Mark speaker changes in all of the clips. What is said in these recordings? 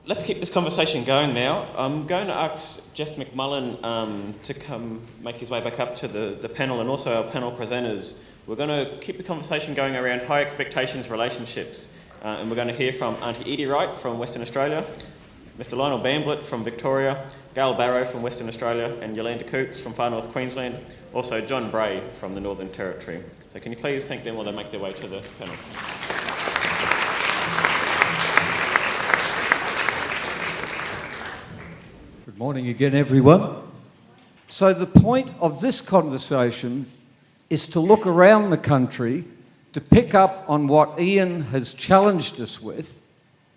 Speaker 1: Let's keep this conversation going now. I'm going to ask Jeff McMullen to come make his way back up to the panel, and also our panel presenters. We're going to keep the conversation going around high expectations relationships, and we're going to hear from Auntie Edie Wright from Western Australia, Mr. Lionel Bamblett from Victoria, Gail Barrow from Western Australia, and Yolanda Coutts from far north Queensland, also John Bray from the Northern Territory. So can you please thank them while they make their way to the panel?
Speaker 2: Good morning again, everyone. So the point of this conversation is to look around the country to pick up on what Ian has challenged us with,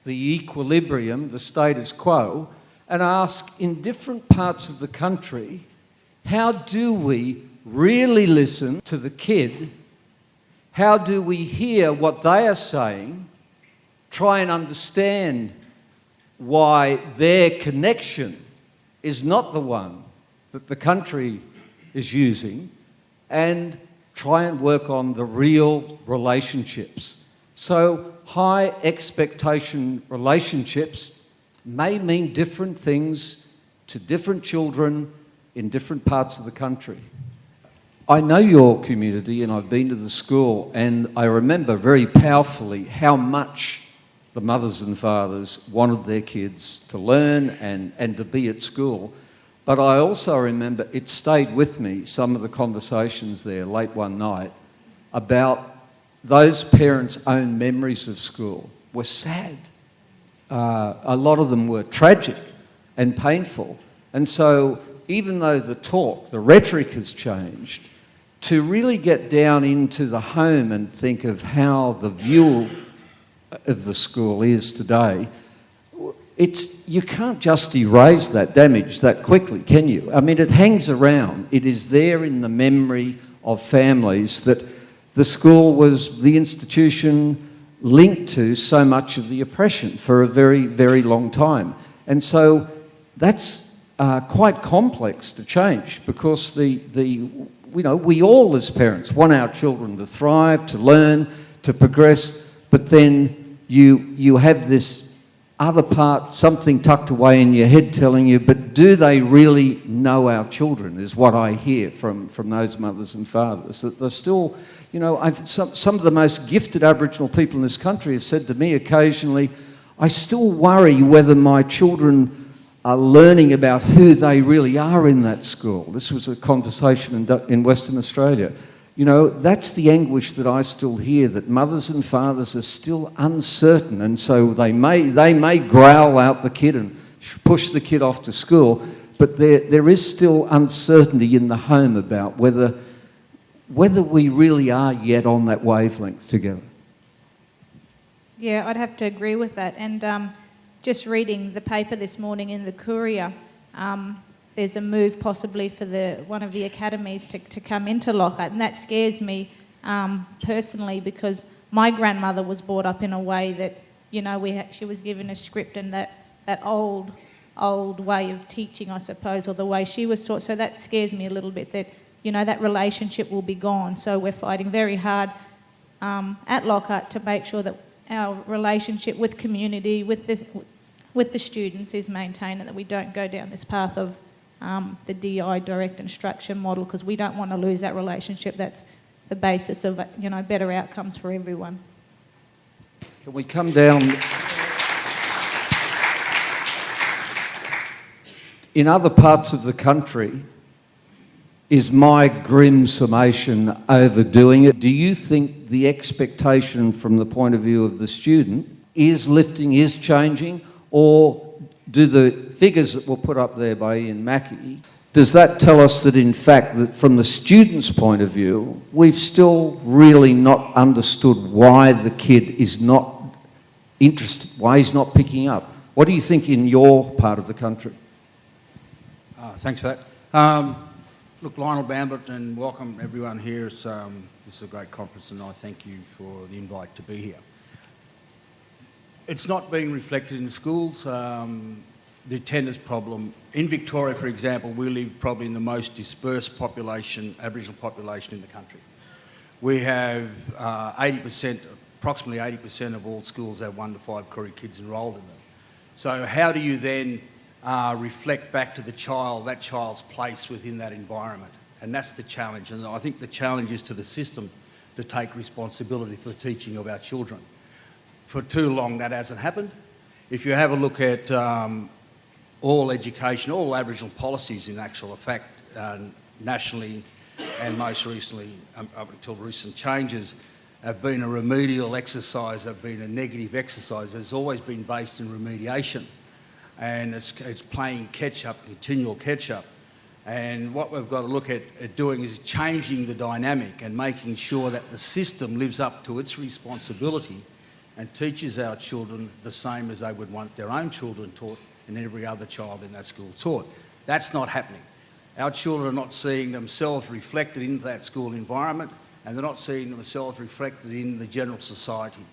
Speaker 2: the equilibrium, the status quo, and ask in different parts of the country, how do we really listen to the kid? How do we hear what they are saying, try and understand why their connection is not the one that the country is using, and try and work on the real relationships. So high expectation relationships may mean different things to different children in different parts of the country. I know your community and I've been to the school, and I remember very powerfully how much the mothers and fathers wanted their kids to learn and to be at school. But I also remember, it stayed with me, some of the conversations there late one night about those parents' own memories of school were sad. A lot of them were tragic and painful. And so even though the talk, the rhetoric has changed, to really get down into the home and think of how the view of the school is today, you can't just erase that damage that quickly, can you? I mean, it hangs around. It is there in the memory of families that the school was the institution linked to so much of the oppression for a very, very long time. And so that's quite complex to change, because we all as parents want our children to thrive, to learn, to progress, but then you have this other part, something tucked away in your head telling you, but do they really know our children, is what I hear from those mothers and fathers. That they're still, some of the most gifted Aboriginal people in this country have said to me occasionally, I still worry whether my children are learning about who they really are in that school. This was a conversation in Western Australia. That's the anguish that I still hear, that mothers and fathers are still uncertain, and so they may growl out the kid and push the kid off to school, but there is still uncertainty in the home about whether we really are yet on that wavelength together.
Speaker 3: Yeah, I'd have to agree with that. And just reading the paper this morning in the Courier, there's a move possibly for one of the academies to come into Lockhart, and that scares me personally, because my grandmother was brought up in a way that, she was given a script, and that old way of teaching, I suppose, or the way she was taught. So that scares me a little bit, that, that relationship will be gone. So we're fighting very hard at Lockhart to make sure that our relationship with community, with the students, is maintained, and that we don't go down this path of the DI, direct instruction model, because we don't want to lose that relationship. That's the basis of, better outcomes for everyone.
Speaker 2: Can we come down? In other parts of the country, is my grim summation overdoing it? Do you think the expectation from the point of view of the student is lifting, is changing, or do the figures that were put up there by Ian Mackey, does that tell us that in fact, that from the student's point of view, we've still really not understood why the kid is not interested, why he's not picking up? What do you think in your part of the country?
Speaker 4: Thanks for that. Look, Lionel Bamblett, and welcome everyone here. This is a great conference, and I thank you for the invite to be here. It's not being reflected in schools. The attendance problem. In Victoria, for example, we live probably in the most dispersed Aboriginal population in the country. We have approximately 80% of all schools have 1 to 5 Koori kids enrolled in them. So how do you then reflect back to the child, that child's place within that environment? And that's the challenge. And I think the challenge is to the system to take responsibility for the teaching of our children. For too long, that hasn't happened. If you have a look at all education, all Aboriginal policies in actual fact, nationally and most recently, up until recent changes, have been a remedial exercise, have been a negative exercise. It's always been based in remediation. And it's playing catch-up, continual catch-up. And what we've got to look at doing is changing the dynamic and making sure that the system lives up to its responsibility and teaches our children the same as they would want their own children taught and every other child in that school taught. That's not happening. Our children are not seeing themselves reflected in that school environment, and they're not seeing themselves reflected in the general society.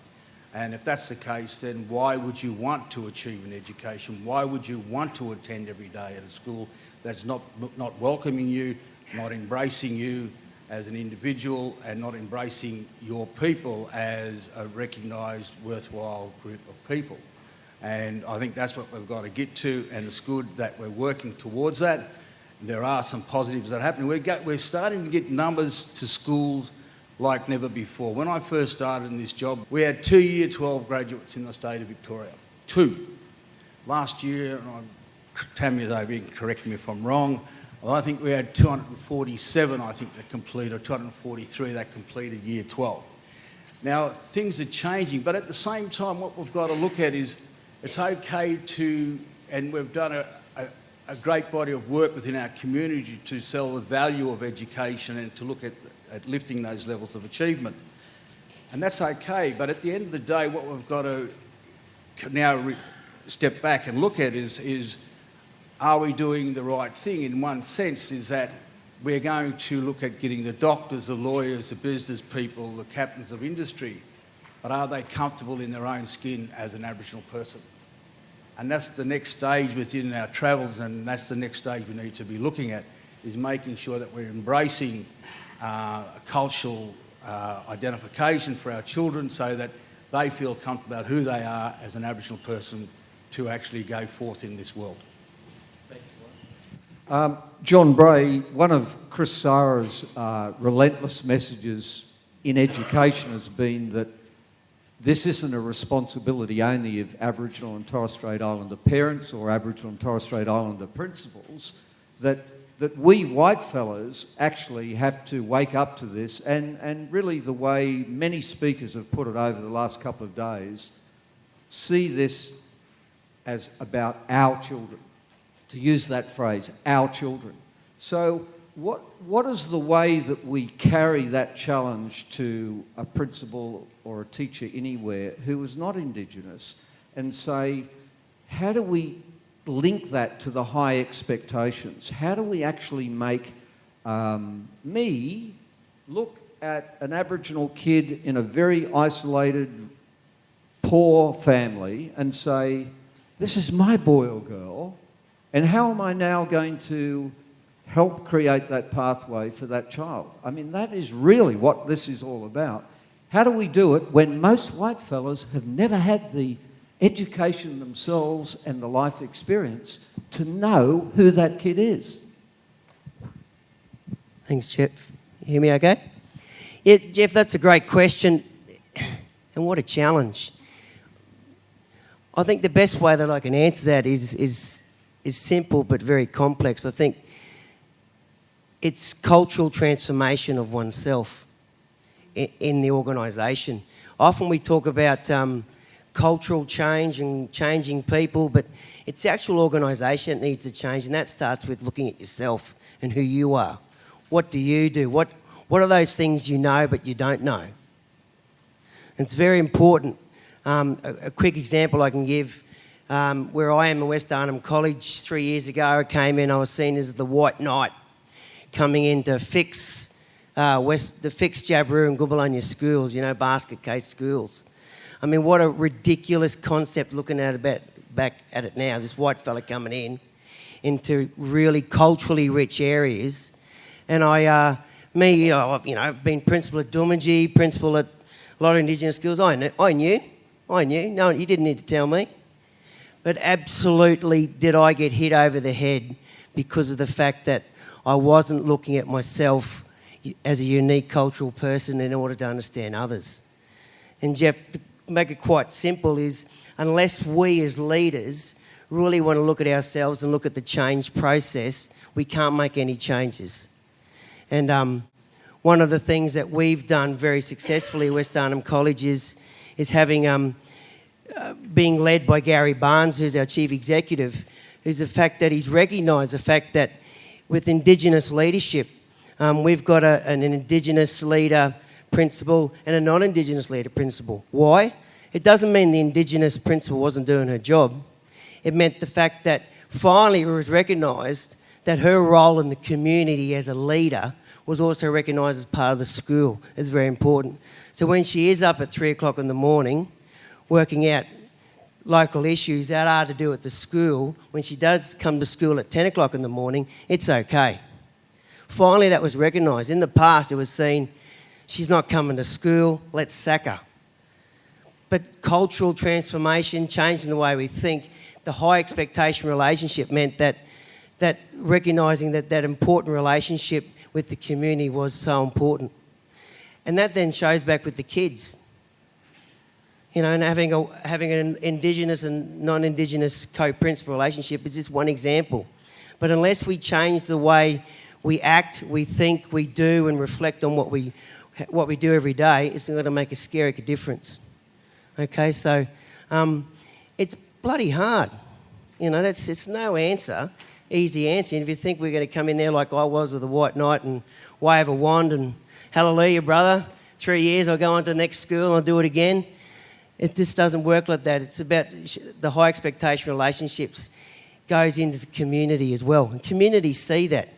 Speaker 4: And if that's the case, then why would you want to achieve an education? Why would you want to attend every day at a school that's not welcoming you, not embracing you as an individual, and not embracing your people as a recognised, worthwhile group of people? And I think that's what we've got to get to, and it's good that we're working towards that. There are some positives that are happening. We're starting to get numbers to schools like never before. When I first started in this job, we had 2 Year 12 graduates in the state of Victoria. 2. Last year, and Tammy's over, you can correct me if I'm wrong, I think we had 247, that completed, or 243 that completed Year 12. Now, things are changing, but at the same time, what we've got to look at is it's okay to, and we've done a great body of work within our community to sell the value of education and to look at lifting those levels of achievement. And that's okay, but at the end of the day, what we've got to now step back and look at is are we doing the right thing? In one sense is that we're going to look at getting the doctors, the lawyers, the business people, the captains of industry, but are they comfortable in their own skin as an Aboriginal person? And that's the next stage within our travels, and that's the next stage we need to be looking at, is making sure that we're embracing cultural identification for our children so that they feel comfortable about who they are as an Aboriginal person to actually go forth in this world.
Speaker 2: John Bray, one of Chris Sarah's relentless messages in education has been that this isn't a responsibility only of Aboriginal and Torres Strait Islander parents or Aboriginal and Torres Strait Islander principals, that we white fellas actually have to wake up to this, and really the way many speakers have put it over the last couple of days, see this as about our children. To use that phrase, our children. So what is the way that we carry that challenge to a principal or a teacher anywhere who is not Indigenous and say, how do we link that to the high expectations? How do we actually make me look at an Aboriginal kid in a very isolated, poor family and say, this is my boy or girl, and how am I now going to help create that pathway for that child? I mean, that is really what this is all about. How do we do it when most white fellas have never had the education themselves and the life experience to know who that kid is?
Speaker 5: Thanks, Jeff. You hear me okay? Yeah, Jeff, that's a great question. And what a challenge. I think the best way that I can answer that is simple but very complex. I think it's cultural transformation of oneself in the organisation. Often we talk about cultural change and changing people, but it's the actual organisation that needs to change, and that starts with looking at yourself and who you are. What do you do? What are those things you know but you don't know? It's very important. A quick example I can give. Where I am in West Arnhem College 3 years ago, I came in, I was seen as the white knight coming in to fix Jabiru and Gubalonia schools, basket case schools. I mean, what a ridiculous concept looking at it back at it now, this white fella coming in into really culturally rich areas. And I've been principal at Doomadgee, principal at a lot of Indigenous schools. I knew. No, you didn't need to tell me. but absolutely did I get hit over the head because of the fact that I wasn't looking at myself as a unique cultural person in order to understand others. And Jeff, to make it quite simple, is unless we as leaders really want to look at ourselves and look at the change process, we can't make any changes. And one of the things that we've done very successfully at West Arnhem College is having, being led by Gary Barnes, who's our Chief Executive, who's the fact that he's recognised the fact that with Indigenous leadership, we've got an Indigenous leader principal and a non-Indigenous leader principal. Why? It doesn't mean the Indigenous principal wasn't doing her job. It meant the fact that finally it was recognised that her role in the community as a leader was also recognised as part of the school. It's very important. So when she is up at 3 o'clock in the morning working out local issues that are to do at the school, when she does come to school at 10 o'clock in the morning, it's okay. Finally that was recognised. In the past it was seen, she's not coming to school, let's sack her. But cultural transformation, changing the way we think, the high expectation relationship meant that recognising that important relationship with the community was so important. And that then shows back with the kids. You know, and having an Indigenous and non-Indigenous co-principal relationship is just one example. But unless we change the way we act, we think, we do, and reflect on what we do every day, it's going to make a scary difference. Okay, so it's bloody hard. You know, it's no answer, easy answer. And if you think we're going to come in there like I was with a white knight and wave a wand and hallelujah, brother, 3 years I'll go on to the next school and I'll do it again. It just doesn't work like that. It's about the high expectation relationships goes into the community as well. And communities see that.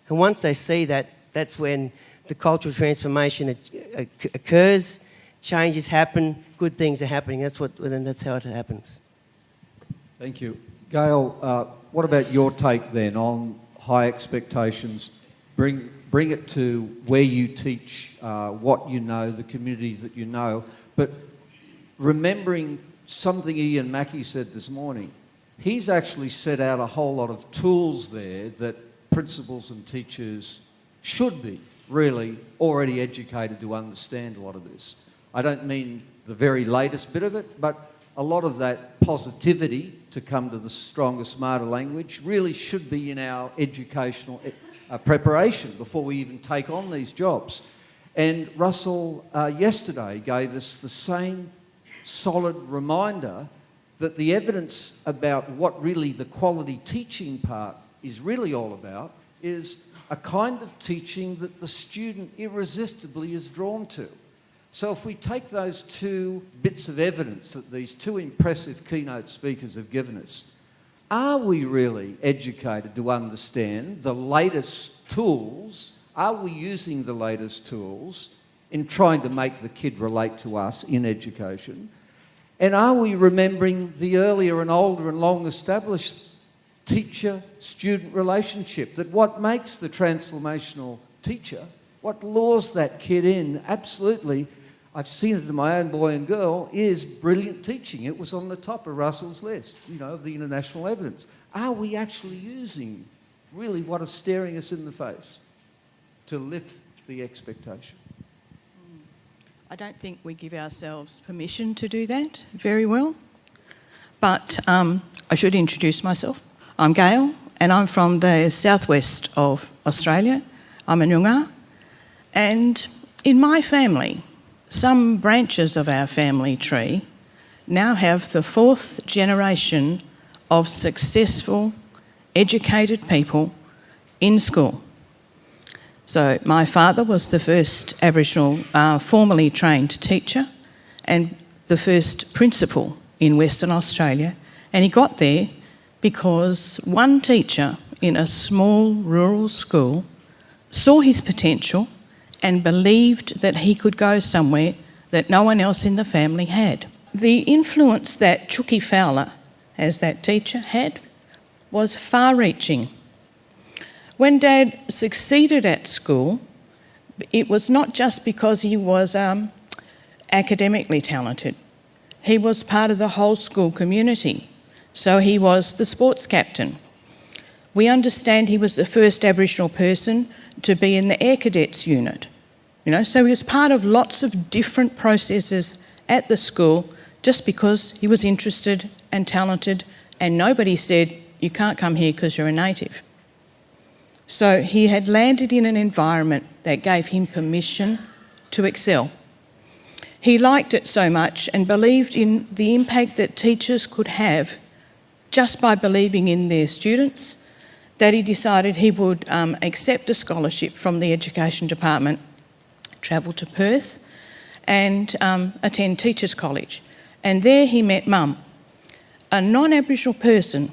Speaker 5: And once they see that, that's when the cultural transformation occurs, changes happen, good things are happening. That's how it happens.
Speaker 2: Thank you. Gail, what about your take then on high expectations? Bring it to where you teach, what you know, the community that you know, but remembering something Ian Mackey said this morning. He's actually set out a whole lot of tools there that principals and teachers should be really already educated to understand a lot of this. I don't mean the very latest bit of it, but a lot of that positivity, to come to the stronger, smarter language, really should be in our educational preparation before we even take on these jobs. And Russell yesterday gave us the same solid reminder that the evidence about what really the quality teaching part is really all about is a kind of teaching that the student irresistibly is drawn to. So if we take those two bits of evidence that these two impressive keynote speakers have given us, are we really educated to understand the latest tools? Are we using the latest tools in trying to make the kid relate to us in education? And are we remembering the earlier and older and long-established teacher-student relationship, that what makes the transformational teacher, what lures that kid in, absolutely, I've seen it in my own boy and girl, is brilliant teaching. It was on the top of Russell's list, you know, of the international evidence. Are we actually using really what is staring us in the face to lift the expectation?
Speaker 6: I don't think we give ourselves permission to do that very well. But I should introduce myself. I'm Gail, and I'm from the southwest of Australia. I'm a Noongar. And in my family, some branches of our family tree now have the fourth generation of successful, educated people in school. So my father was the first Aboriginal formally trained teacher and the first principal in Western Australia, and he got there because one teacher in a small rural school saw his potential and believed that he could go somewhere that no one else in the family had. The influence that Chucky Fowler, as that teacher, had was far-reaching. When Dad succeeded at school, it was not just because he was academically talented. He was part of the whole school community. So he was the sports captain. We understand he was the first Aboriginal person to be in the Air Cadets unit. So he was part of lots of different processes at the school just because he was interested and talented, and nobody said, you can't come here because you're a native. So he had landed in an environment that gave him permission to excel. He liked it so much and believed in the impact that teachers could have just by believing in their students that he decided he would accept a scholarship from the Education Department, travel to Perth and attend Teachers College. And there he met Mum, a non-Aboriginal person,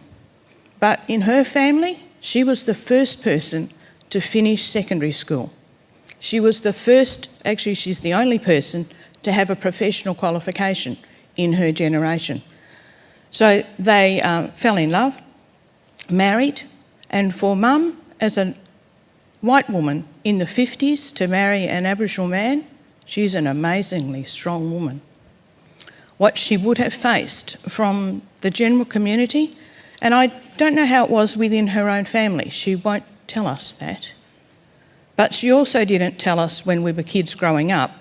Speaker 6: but in her family, she was the first person to finish secondary school. She was the first, actually she's the only person to have a professional qualification in her generation. So they fell in love, married, and for Mum, as a white woman in the 50s, to marry an Aboriginal man, she's an amazingly strong woman. What she would have faced from the general community, and I don't know how it was within her own family, she won't tell us that. But she also didn't tell us when we were kids growing up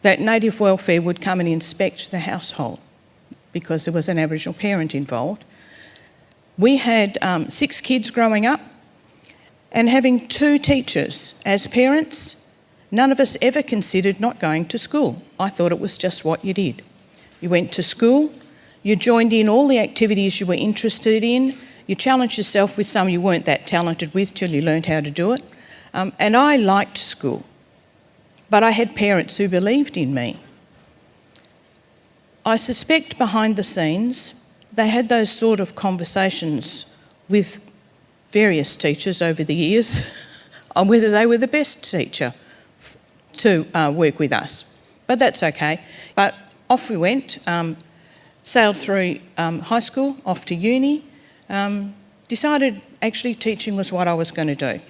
Speaker 6: that Native Welfare would come and inspect the household because there was an Aboriginal parent involved. We had 6 kids growing up, and having 2 teachers as parents, none of us ever considered not going to school. I thought it was just what you did. You went to school, you joined in all the activities you were interested in, you challenged yourself with some you weren't that talented with till you learned how to do it. And I liked school, but I had parents who believed in me. I suspect behind the scenes, they had those sort of conversations with various teachers over the years on whether they were the best teacher to work with us. But that's okay. But off we went, sailed through high school, off to uni, decided actually teaching was what I was going to do.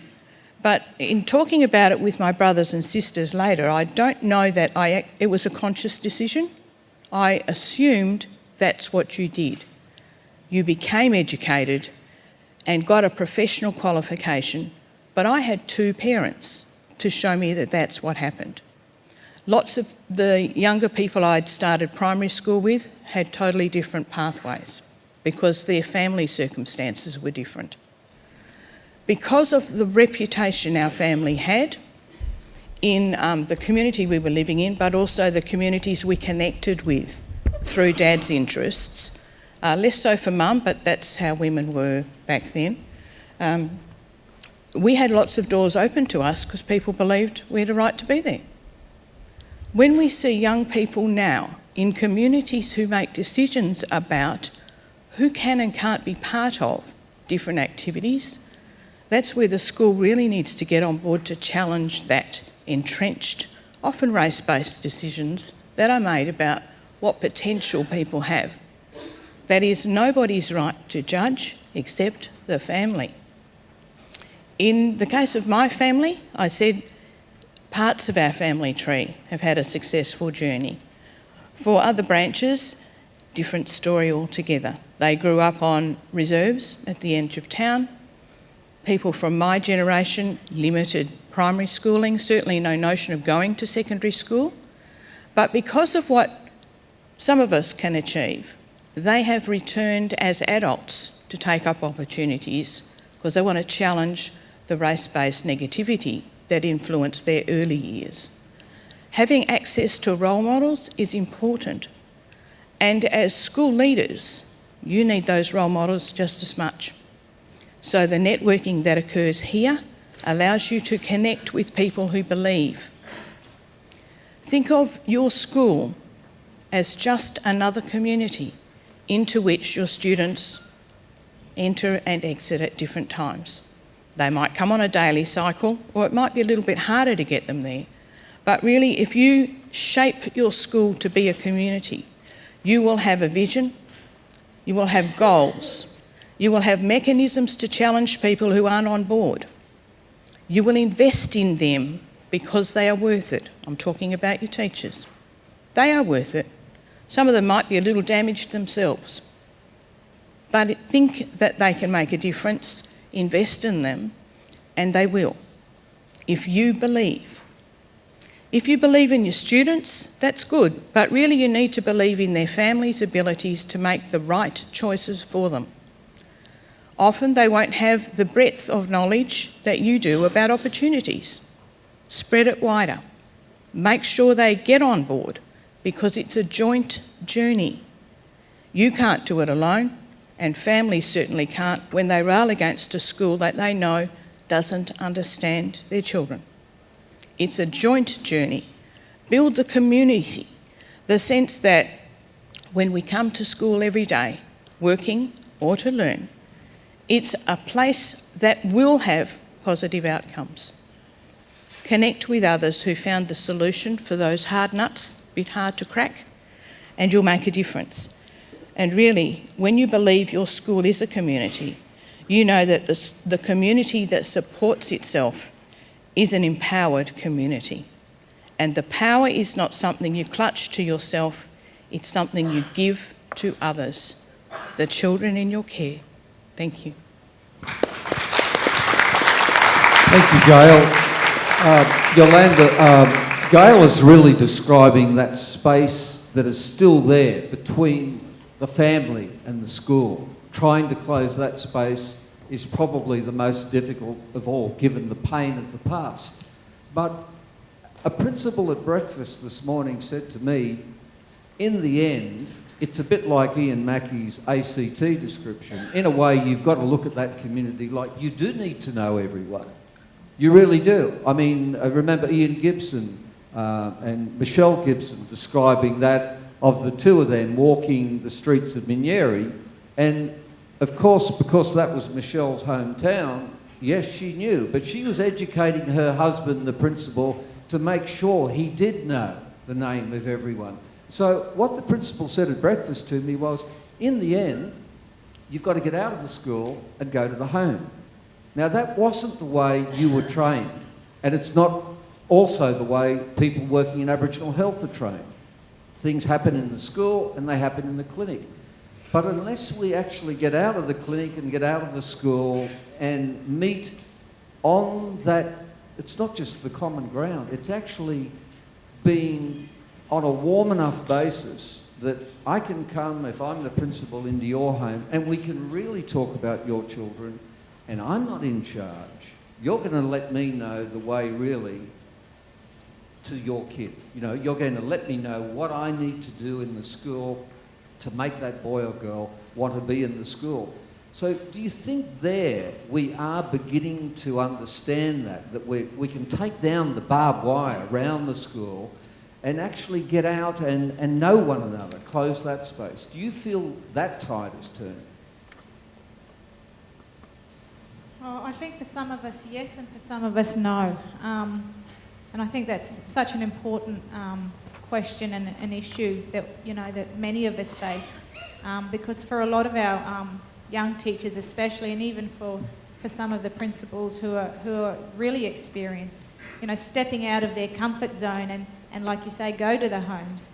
Speaker 6: But in talking about it with my brothers and sisters later, I don't know that it was a conscious decision. I assumed that's what you did. You became educated and got a professional qualification, but I had 2 parents to show me that that's what happened. Lots of the younger people I'd started primary school with had totally different pathways because their family circumstances were different. Because of the reputation our family had in the community we were living in, but also the communities we connected with through Dad's interests, less so for Mum, but that's how women were back then, we had lots of doors open to us because people believed we had a right to be there. When we see young people now in communities who make decisions about who can and can't be part of different activities, that's where the school really needs to get on board to challenge that entrenched, often race-based decisions that are made about what potential people have. That is nobody's right to judge except the family. In the case of my family, I said parts of our family tree have had a successful journey. For other branches, different story altogether. They grew up on reserves at the edge of town. People from my generation, limited primary schooling, certainly no notion of going to secondary school. But because of what some of us can achieve, they have returned as adults to take up opportunities because they want to challenge the race-based negativity that influenced their early years. Having access to role models is important. And as school leaders, you need those role models just as much. So the networking that occurs here allows you to connect with people who believe. Think of your school as just another community into which your students enter and exit at different times. They might come on a daily cycle, or it might be a little bit harder to get them there. But really, if you shape your school to be a community, you will have a vision, you will have goals, you will have mechanisms to challenge people who aren't on board. You will invest in them because they are worth it. I'm talking about your teachers. They are worth it. Some of them might be a little damaged themselves. but think that they can make a difference, invest in them, and they will, if you believe. If you believe in your students, that's good, but really you need to believe in their families' abilities to make the right choices for them. Often they won't have the breadth of knowledge that you do about opportunities. Spread it wider. Make sure they get on board, because it's a joint journey. You can't do it alone, and families certainly can't when they rail against a school that they know doesn't understand their children. It's a joint journey. Build the community, the sense that when we come to school every day, working or to learn, it's a place that will have positive outcomes. Connect with others who found the solution for those hard nuts, a bit hard to crack, and you'll make a difference. And really, when you believe your school is a community, you know that the community that supports itself is an empowered community. And the power is not something you clutch to yourself, it's something you give to others, the children in your care. Thank you.
Speaker 2: Thank you, Gail. Yolanda, Gail is really describing that space that is still there between the family and the school. Trying to close that space is probably the most difficult of all, given the pain of the past. But a principal at breakfast this morning said to me, in the end, it's a bit like Ian Mackey's ACT description. In a way, you've got to look at that community like you do need to know everyone. You really do. I mean, I remember Ian Gibson and Michelle Gibson describing that of the two of them walking the streets of Minyeri. And of course, because that was Michelle's hometown, yes, she knew, but she was educating her husband, the principal, to make sure he did know the name of everyone. So what the principal said at breakfast to me was, in the end, you've got to get out of the school and go to the home. Now, that wasn't the way you were trained, and it's not also the way people working in Aboriginal health are trained. Things happen in the school and they happen in the clinic. But unless we actually get out of the clinic and get out of the school and meet on that, it's not just the common ground, it's actually being on a warm enough basis that I can come, if I'm the principal, into your home and we can really talk about your children, and I'm not in charge. You're going to let me know the way really to your kid. You know, you're going to let me know what I need to do in the school to make that boy or girl want to be in the school. So do you think there we are beginning to understand that we can take down the barbed wire around the school and actually get out and know one another, close that space? Do you feel that tide is turning?
Speaker 3: Well, I think for some of us, yes, and for some of us, no. And I think that's such an important question and an issue that, you know, that many of us face, because for a lot of our young teachers especially, and even for some of the principals who are really experienced, you know, stepping out of their comfort zone and like you say, go to the homes.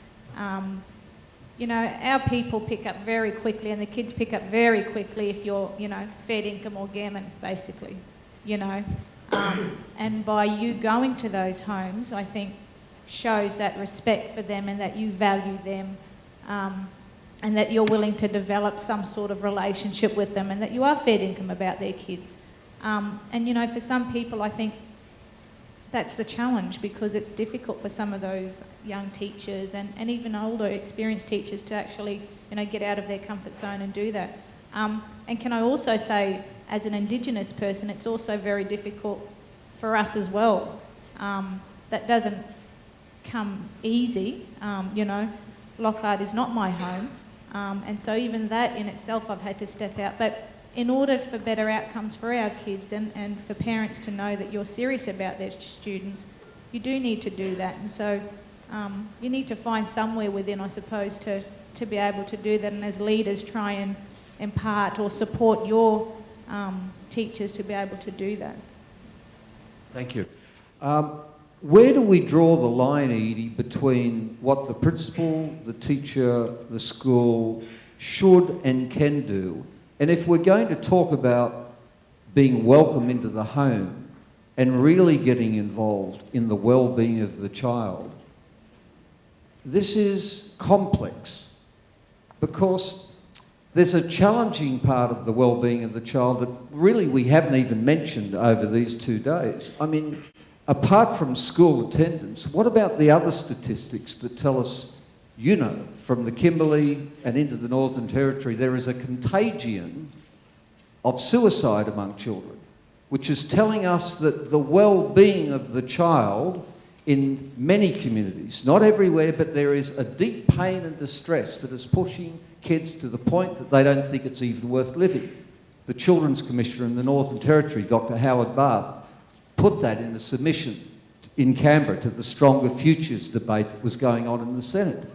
Speaker 3: You know, our people pick up very quickly, and the kids pick up very quickly if you're, you know, fair income or gammon, basically, you know. And by you going to those homes, I think shows that respect for them and that you value them, and that you're willing to develop some sort of relationship with them, and that you are fair income about their kids. And, you know, for some people, I think that's the challenge, because it's difficult for some of those young teachers and even older experienced teachers to actually, you know, get out of their comfort zone and do that. And can I also say, as an Indigenous person, it's also very difficult for us as well. That doesn't come easy. You know, Lockhart is not my home. And so even that in itself I've had to step out. But in order for better outcomes for our kids and for parents to know that you're serious about their students, you do need to do that. And so you need to find somewhere within, I suppose, to be able to do that, and as leaders try and impart or support your teachers to be able to do that.
Speaker 2: Thank you. Where do we draw the line, Edie, between what the principal, the teacher, the school should and can do, And if we're going to talk about being welcome into the home and really getting involved in the well-being of the child, this is complex because there's a challenging part of the well-being of the child that really we haven't even mentioned over these 2 days. I mean, apart from school attendance, what about the other statistics that tell us, you know, from the Kimberley and into the Northern Territory, there is a contagion of suicide among children, which is telling us that the well-being of the child in many communities, not everywhere, but there is a deep pain and distress that is pushing kids to the point that they don't think it's even worth living. The Children's Commissioner in the Northern Territory, Dr. Howard Barth, put that in a submission in Canberra to the Stronger Futures debate that was going on in the Senate.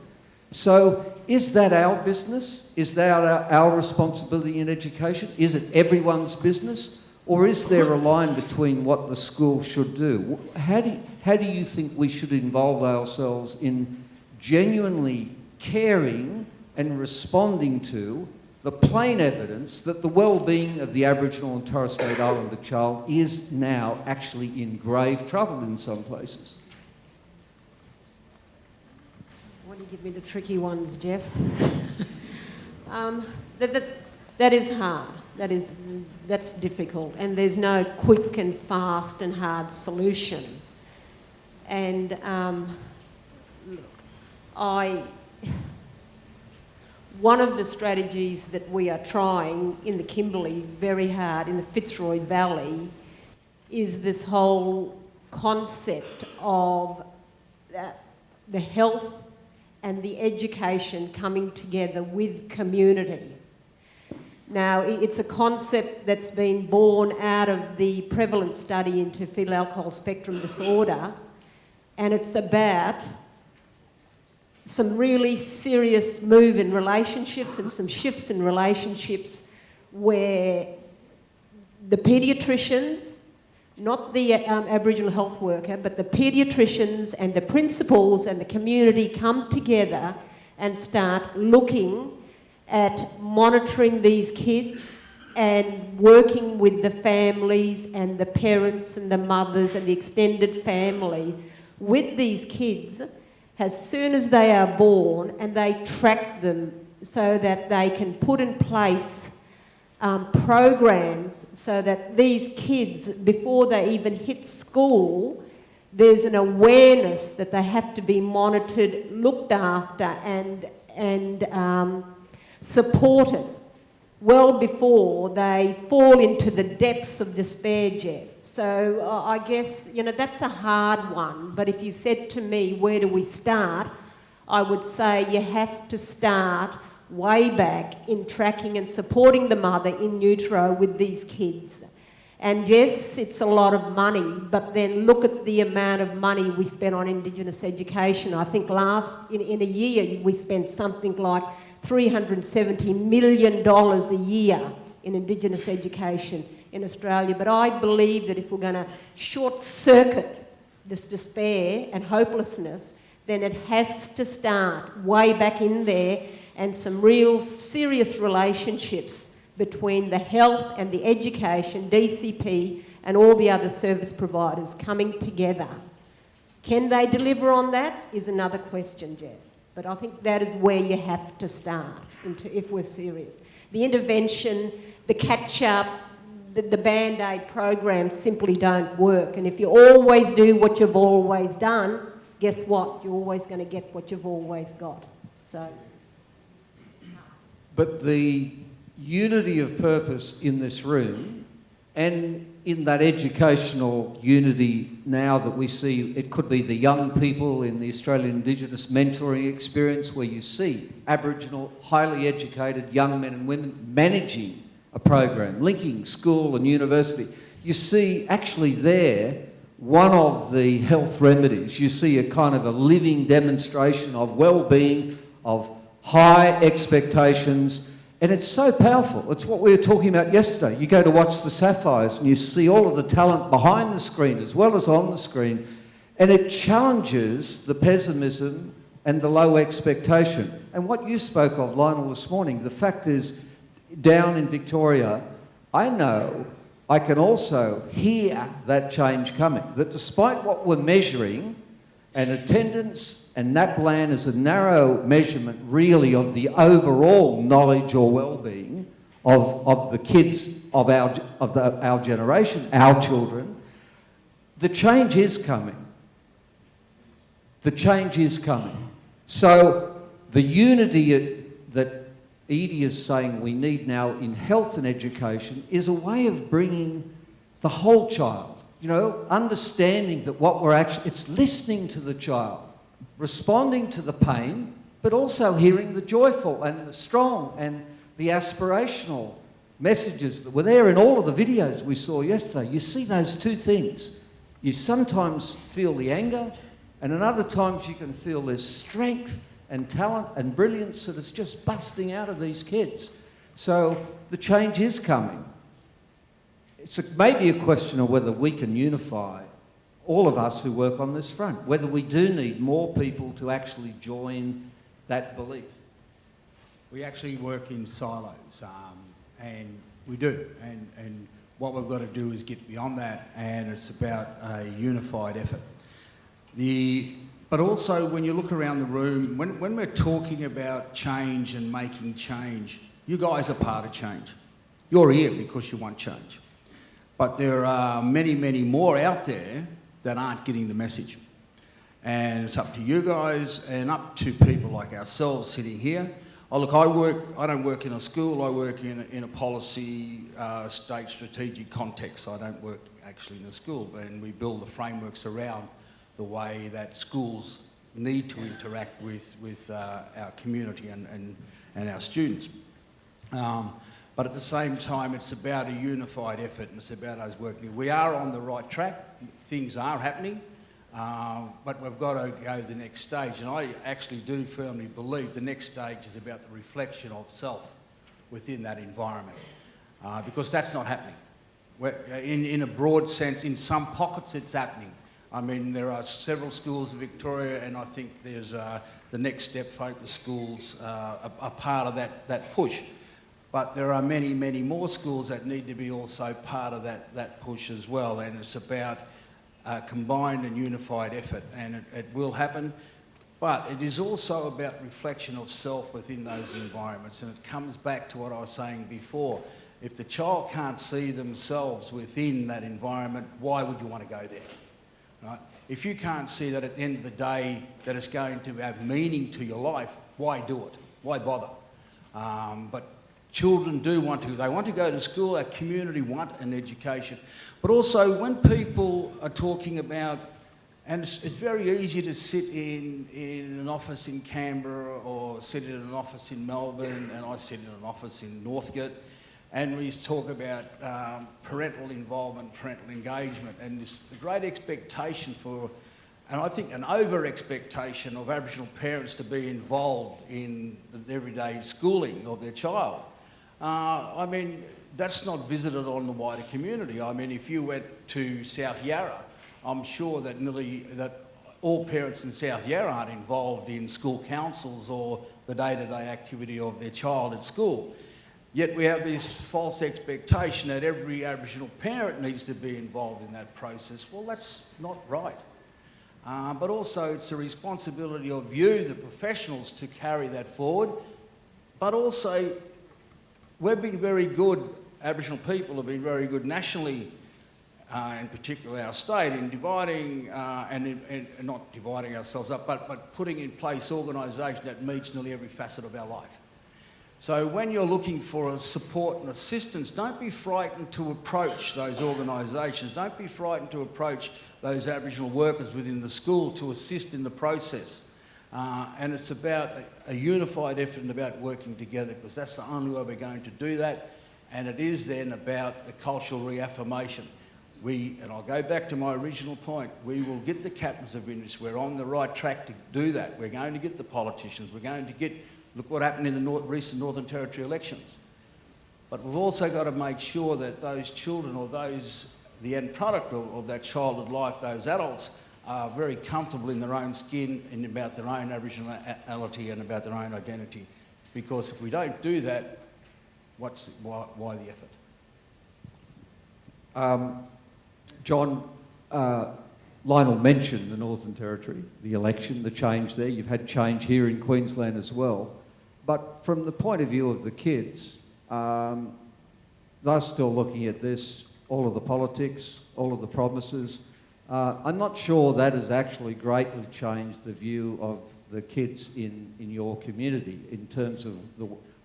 Speaker 2: So is that our business? Is that our responsibility in education? Is it everyone's business? Or is there a line between what the school should do? How do you think we should involve ourselves in genuinely caring and responding to the plain evidence that the well-being of the Aboriginal and Torres Strait Islander child is now actually in grave trouble in some places?
Speaker 7: Why do you give me the tricky ones, Jeff? That is hard. That's difficult, and there's no quick and fast and hard solution. And look, one of the strategies that we are trying in the Kimberley very hard, in the Fitzroy Valley, is this whole concept of the health and the education coming together with community. Now, it's a concept that's been born out of the prevalent study into fetal alcohol spectrum disorder, and it's about some really serious move in relationships and some shifts in relationships where the paediatricians, not the Aboriginal health worker, but the paediatricians and the principals and the community come together and start looking at monitoring these kids and working with the families and the parents and the mothers and the extended family with these kids as soon as they are born, and they track them so that they can put in place programs so that these kids, before they even hit school, there's an awareness that they have to be monitored, looked after and supported well before they fall into the depths of despair, Jeff. So I guess, you know, that's a hard one, but if you said to me, where do we start? I would say you have to start way back in tracking and supporting the mother in utero with these kids. And yes, it's a lot of money, but then look at the amount of money we spent on Indigenous education. I think in a year we spent something like $370 million a year in Indigenous education in Australia. But I believe that if we're going to short-circuit this despair and hopelessness, then it has to start way back in there, and some real serious relationships between the health and the education, DCP, and all the other service providers coming together. Can they deliver on that is another question, Jeff. But I think that is where you have to start if we're serious. The intervention, the catch-up, the Band-Aid programs simply don't work. And if you always do what you've always done, guess what? You're always going to get what you've always got. So.
Speaker 2: But the unity of purpose in this room and in that educational unity now that we see, it could be the young people in the Australian Indigenous mentoring experience where you see Aboriginal, highly educated young men and women managing a program, linking school and university. You see actually there one of the health remedies. You see a kind of a living demonstration of well-being, of high expectations, and it's so powerful. It's what we were talking about yesterday. You go to watch the Sapphires and you see all of the talent behind the screen as well as on the screen, and it challenges the pessimism and the low expectation. And what you spoke of, Lionel, this morning, the fact is down in Victoria, I know I can also hear that change coming. That despite what we're measuring, and attendance and NAPLAN is a narrow measurement really of the overall knowledge or well-being of the kids of our generation, our children, the change is coming. The change is coming. So the unity that Edie is saying we need now in health and education is a way of bringing the whole child, you know, understanding that what we're actually, it's listening to the child, responding to the pain, but also hearing the joyful and the strong and the aspirational messages that were there in all of the videos we saw yesterday. You see those two things. You sometimes feel the anger, and at other times you can feel there's strength and talent and brilliance that is just busting out of these kids. So the change is coming. It's maybe a question of whether we can unify all of us who work on this front, whether we do need more people to actually join that belief.
Speaker 4: We actually work in silos, and we do. And what we've got to do is get beyond that, and it's about a unified effort. But also, when you look around the room, when we're talking about change and making change, you guys are part of change. You're here because you want change. But there are many, many more out there that aren't getting the message. And it's up to you guys and up to people like ourselves sitting here. Oh, look, I don't work in a school, I work in a policy, state strategic context. I don't work actually in a school, and we build the frameworks around the way that schools need to interact with our community and our students. But at the same time, it's about a unified effort, and it's about us working. We are on the right track, things are happening, but we've got to go the next stage. And I actually do firmly believe the next stage is about the reflection of self within that environment, because that's not happening. In a broad sense, in some pockets it's happening. I mean, there are several schools in Victoria, and I think there's the Next Step focus schools are part of that push. But there are many, many more schools that need to be also part of that push as well, and it's about combined and unified effort, and it will happen. But it is also about reflection of self within those environments, and it comes back to what I was saying before. If the child can't see themselves within that environment, why would you want to go there? Right? If you can't see that at the end of the day that it's going to have meaning to your life, why do it? Why bother? But children do want to. They want to go to school. Our community want an education. But also when people are talking about, and it's very easy to sit in an office in Canberra or sit in an office in Melbourne, and I sit in an office in Northcote, and we talk about parental involvement, parental engagement, and the great expectation for, and I think an over-expectation of Aboriginal parents to be involved in the everyday schooling of their child. I mean, that's not visited on the wider community. I mean, if you went to South Yarra, I'm sure that all parents in South Yarra aren't involved in school councils or the day-to-day activity of their child at school. Yet we have this false expectation that every Aboriginal parent needs to be involved in that process. Well, that's not right. But also it's the responsibility of you, the professionals, to carry that forward. But also, we've been very good, Aboriginal people have been very good nationally, in particular our state, in dividing, and not dividing ourselves up, but putting in place organisation that meets nearly every facet of our life. So when you're looking for support and assistance, don't be frightened to approach those organisations. Don't be frightened to approach those Aboriginal workers within the school to assist in the process. And it's about a unified effort and about working together, because that's the only way we're going to do that. And it is then about the cultural reaffirmation. And I'll go back to my original point, we will get the captains of industry. We're on the right track to do that. We're going to get the politicians. We're going to get, look what happened in the recent Northern Territory elections. But we've also got to make sure that those children, or the end product of that childhood life, those adults, are very comfortable in their own skin and about their own Aboriginality and about their own identity. Because if we don't do that, why the effort?
Speaker 2: John, Lionel mentioned the Northern Territory, the election, the change there. You've had change here in Queensland as well. But from the point of view of the kids, they're still looking at this, all of the politics, all of the promises. I'm not sure that has actually greatly changed the view of the kids in your community in terms of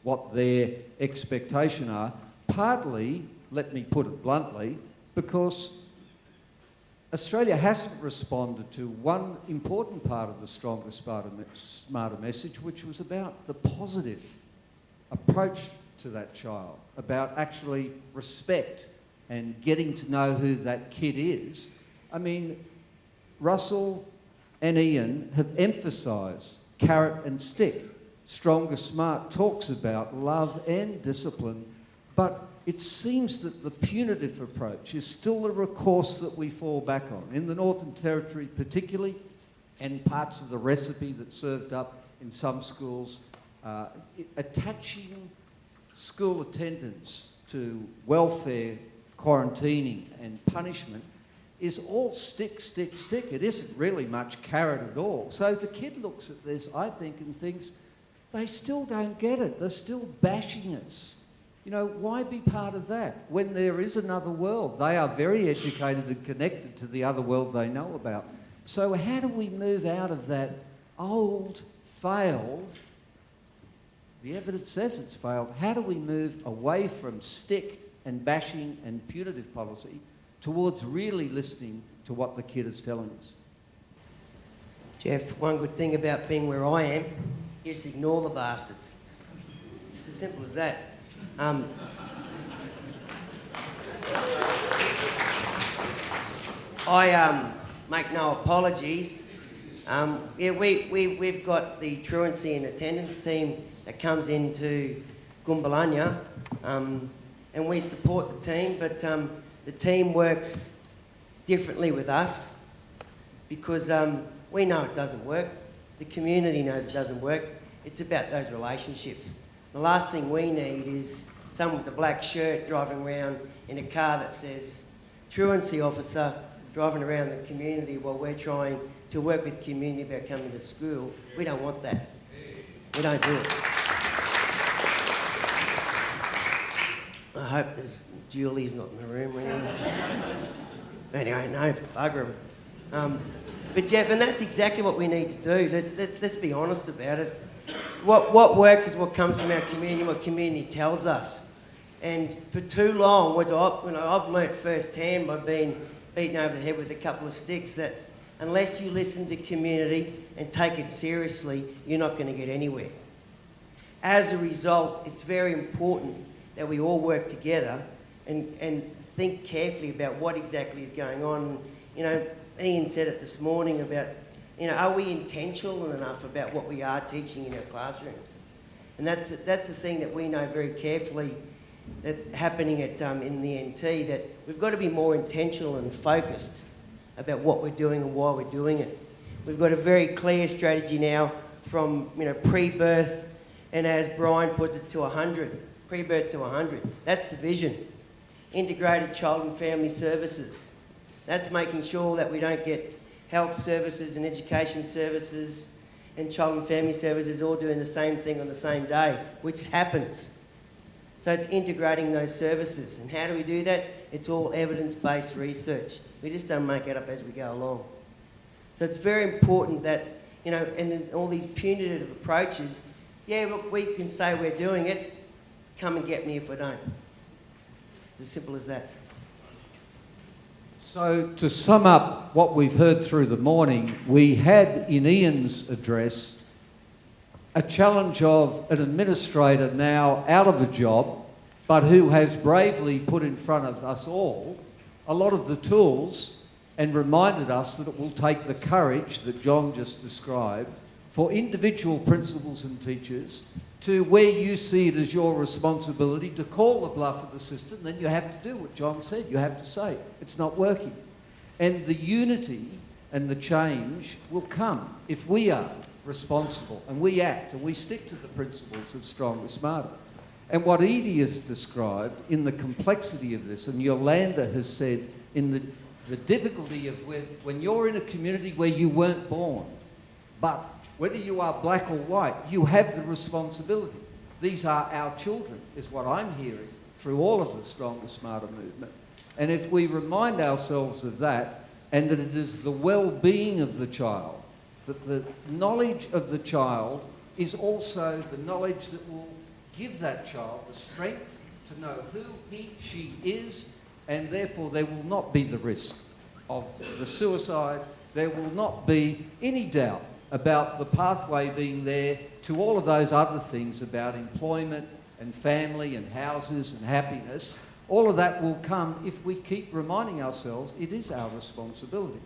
Speaker 2: what their expectation are. Partly, let me put it bluntly, because Australia hasn't responded to one important part of the Stronger, Smarter message, which was about the positive approach to that child, about actually respect and getting to know who that kid is. I mean, Russell and Ian have emphasised carrot and stick. Stronger Smart talks about love and discipline, but it seems that the punitive approach is still a recourse that we fall back on. In the Northern Territory particularly, and parts of the recipe that's served up in some schools, attaching school attendance to welfare, quarantining and punishment is all stick, stick, stick. It isn't really much carrot at all. So the kid looks at this, I think, and thinks, they still don't get it. They're still bashing us. You know, why be part of that when there is another world? They are very educated and connected to the other world they know about. So how do we move out of that old, failed, the evidence says it's failed, how do we move away from stick and bashing and punitive policy towards really listening to what the kid is telling us?
Speaker 5: Jeff, one good thing about being where I am, you just ignore the bastards. It's as simple as that. I make no apologies. We've got the truancy and attendance team that comes into Goombalanya, and we support the team, but the team works differently with us because we know it doesn't work. The community knows it doesn't work. It's about those relationships. The last thing we need is someone with a black shirt driving around in a car that says truancy officer driving around the community while we're trying to work with community about coming to school. We don't want that. We don't do it. I hope Julie's not in the room. Anyway, no, bugger 'em. But Jeff, and that's exactly what we need to do. Let's be honest about it. What works is what comes from our community, what community tells us. And for too long, I've learnt firsthand by being beaten over the head with a couple of sticks that unless you listen to community and take it seriously, you're not going to get anywhere. As a result, it's very important that we all work together and think carefully about what exactly is going on. You know, Ian said it this morning about, are we intentional enough about what we are teaching in our classrooms? And that's the thing that we know very carefully that happening at in the NT, that we've got to be more intentional and focused about what we're doing and why we're doing it. We've got a very clear strategy now from pre-birth, and as Brian puts it, to 100, pre-birth to 100. That's the vision. Integrated child and family services. That's making sure that we don't get health services and education services and child and family services all doing the same thing on the same day, which happens. So it's integrating those services. And how do we do that? It's all evidence-based research. We just don't make it up as we go along. So it's very important that, and in all these punitive approaches, yeah, look, we can say we're doing it, come and get me if we don't. It's as simple as that.
Speaker 2: So to sum up what we've heard through the morning, we had in Ian's address a challenge of an administrator now out of a job, but who has bravely put in front of us all a lot of the tools and reminded us that it will take the courage that John just described for individual principals and teachers to, where you see it as your responsibility to call the bluff of the system, then you have to do what John said. You have to say, it's not working. And the unity and the change will come if we are responsible and we act and we stick to the principles of Stronger, Smarter. And what Edie has described in the complexity of this, and Yolanda has said in the difficulty of when you're in a community where you weren't born, but whether you are black or white, you have the responsibility. These are our children, is what I'm hearing through all of the Stronger, Smarter movement. And if we remind ourselves of that, and that it is the well-being of the child, that the knowledge of the child is also the knowledge that will give that child the strength to know who she is, and therefore there will not be the risk of the suicide. There will not be any doubt about the pathway being there to all of those other things about employment and family and houses and happiness. All of that will come if we keep reminding ourselves it is our responsibility.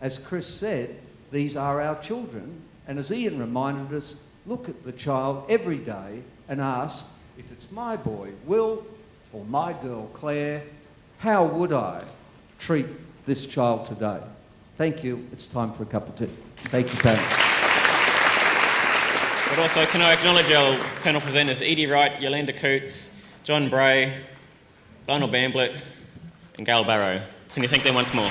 Speaker 2: As Chris said, these are our children, and as Ian reminded us, look at the child every day and ask, if it's my boy Will or my girl Claire, how would I treat this child today? Thank you. It's time for a cup of tea. Thank you, panel.
Speaker 1: But also, can I acknowledge our panel presenters, Edie Wright, Yolanda Coutts, John Bray, Lionel Bamblett, and Gail Barrow. Can you thank them once more?